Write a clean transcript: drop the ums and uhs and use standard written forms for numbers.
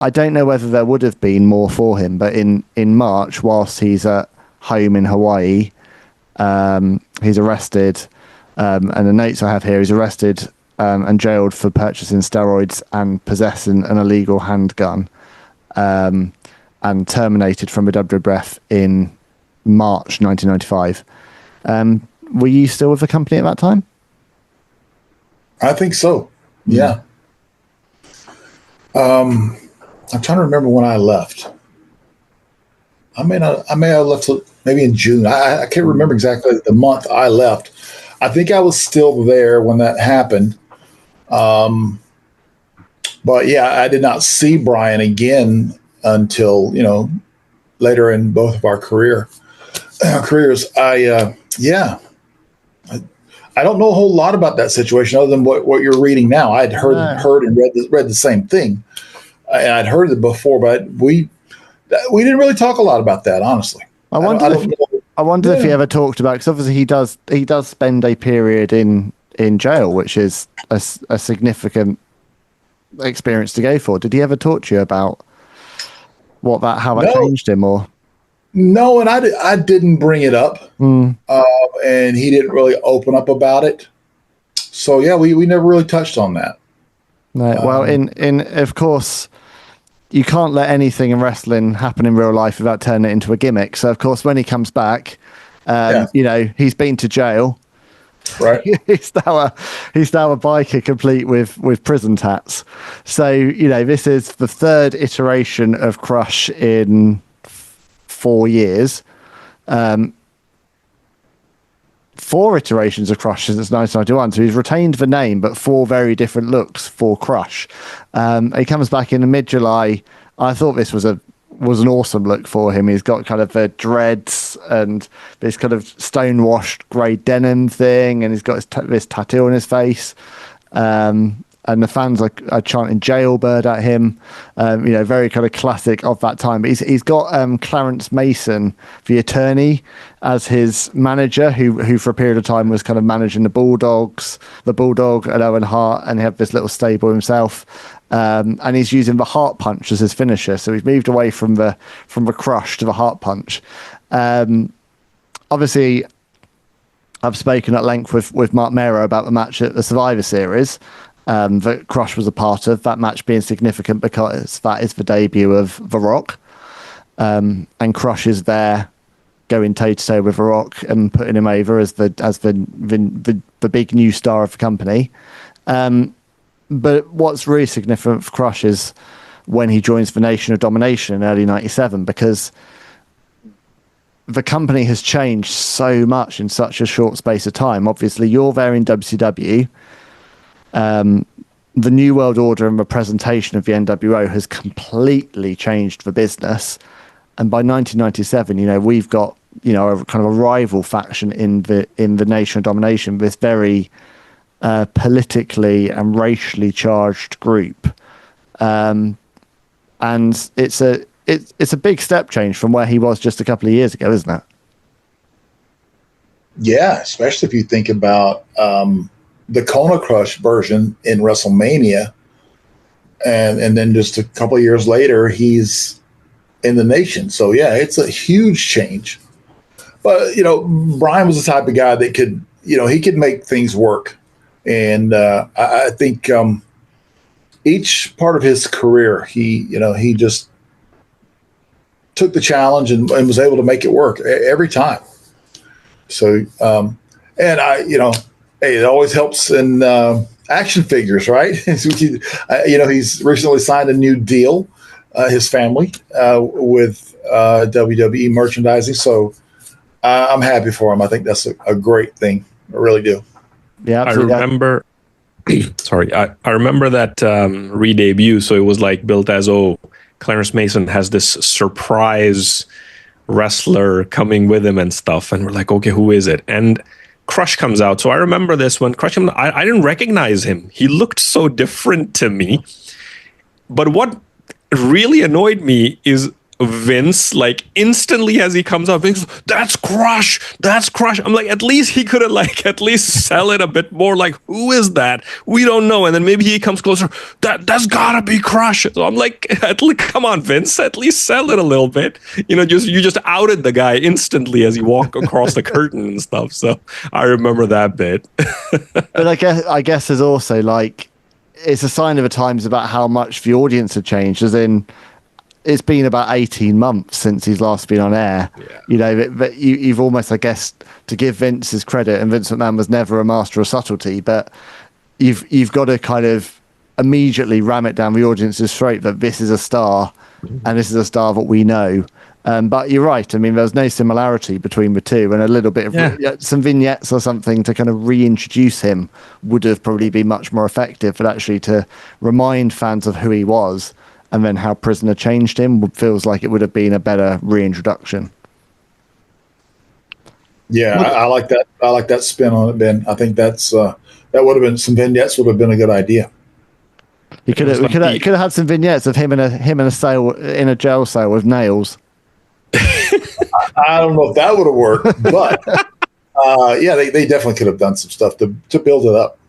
I don't know whether there would have been more for him, but in March, whilst he's at home in Hawaii, he's arrested. And the notes I have here, he's arrested and jailed for purchasing steroids and possessing an illegal handgun, and terminated from the WWF in March 1995. Were you still with the company at that time? I think so. Yeah. I'm trying to remember when I left. I may have left maybe in June. I can't remember exactly the month I left. I think I was still there when that happened. But yeah, I did not see Bryan again until, later in both of our careers. I don't know a whole lot about that situation other than what you're reading now. I'd heard and read the same thing. I'd heard it before, but we didn't really talk a lot about that, honestly. I wonder if he ever talked about, because obviously he does spend a period in jail, which is a significant experience to go for. Did he ever talk to you about how that changed him, or? No, and I didn't bring it up, and he didn't really open up about it. So yeah, we never really touched on that. No, well, in of course, you can't let anything in wrestling happen in real life without turning it into a gimmick. So of course, when he comes back, he's been to jail. Right. he's now a biker complete with prison tats. So this is the third iteration of Crush in 4 years. 4 iterations of Crush since 1991. So he's retained the name, but 4 very different looks for Crush. He comes back in mid-July. I thought this was an awesome look for him. He's got kind of the dreads and this kind of stonewashed grey denim thing, and he's got this tattoo on his face. And the fans are chanting jailbird at him, very kind of classic of that time. But he's got Clarence Mason, the attorney, as his manager, who for a period of time was kind of managing the Bulldog and Owen Hart, and he had this little stable himself. And he's using the Heart Punch as his finisher. So he's moved away from the Crush to the Heart Punch. Obviously, I've spoken at length with Marc Mero about the match at the Survivor Series. That Crush was a part of, that match being significant because that is the debut of The Rock, and Crush is there going toe to toe with The Rock and putting him over as the big new star of the company. But what's really significant for Crush is when he joins the Nation of Domination in early '97, because the company has changed so much in such a short space of time. Obviously, you're there in WCW. The New World Order and the presentation of the NWO has completely changed the business. And by 1997, we've got, a kind of a rival faction in the Nation of Domination, this very politically and racially charged group. And it's a big step change from where he was just a couple of years ago, isn't it? Yeah, especially if you think about the Kona Crush version in WrestleMania, and then just a couple of years later, he's in the Nation. So yeah, it's a huge change. But Bryan was the type of guy that could, he could make things work, and I think each part of his career, he just took the challenge and was able to make it work every time. So hey, it always helps in action figures, right? He's recently signed a new deal, his family, with WWE merchandising. So I'm happy for him. I think that's a great thing. I really do. Yeah, absolutely. I remember. Sorry, I remember that re-debut. So it was like built as, Clarence Mason has this surprise wrestler coming with him and stuff, and we're like, okay, who is it? And Crush comes out. So I remember this when Crush came out, I didn't recognize him. He looked so different to me. But what really annoyed me is Vince, like instantly as he comes up, Vince, that's Crush. I'm like, at least he could have like at least sell it a bit more. Like, who is that? We don't know. And then maybe he comes closer. That's gotta be Crush. So I'm like, come on, Vince, at least sell it a little bit. You just outed the guy instantly as he walked across the curtain and stuff. So I remember that bit. But I guess there's also like, it's a sign of the times about how much the audience had changed, as in, it's been about 18 months since he's last been on air. Yeah. But you've almost, I guess, to give Vince his credit, and Vince McMahon was never a master of subtlety, but you've got to kind of immediately ram it down the audience's throat that this is a star, and this is a star that we know. But you're right. I mean, there's no similarity between the two, and a little bit of some vignettes or something to kind of reintroduce him would have probably been much more effective, but actually to remind fans of who he was and then how Prisoner changed him feels like it would have been a better reintroduction. Yeah, I like that. I like that spin on it, Ben. I think that's that would have been, some vignettes would have been a good idea. We could have had some vignettes of him in a jail cell with nails. I don't know if that would have worked, but yeah, they definitely could have done some stuff to build it up.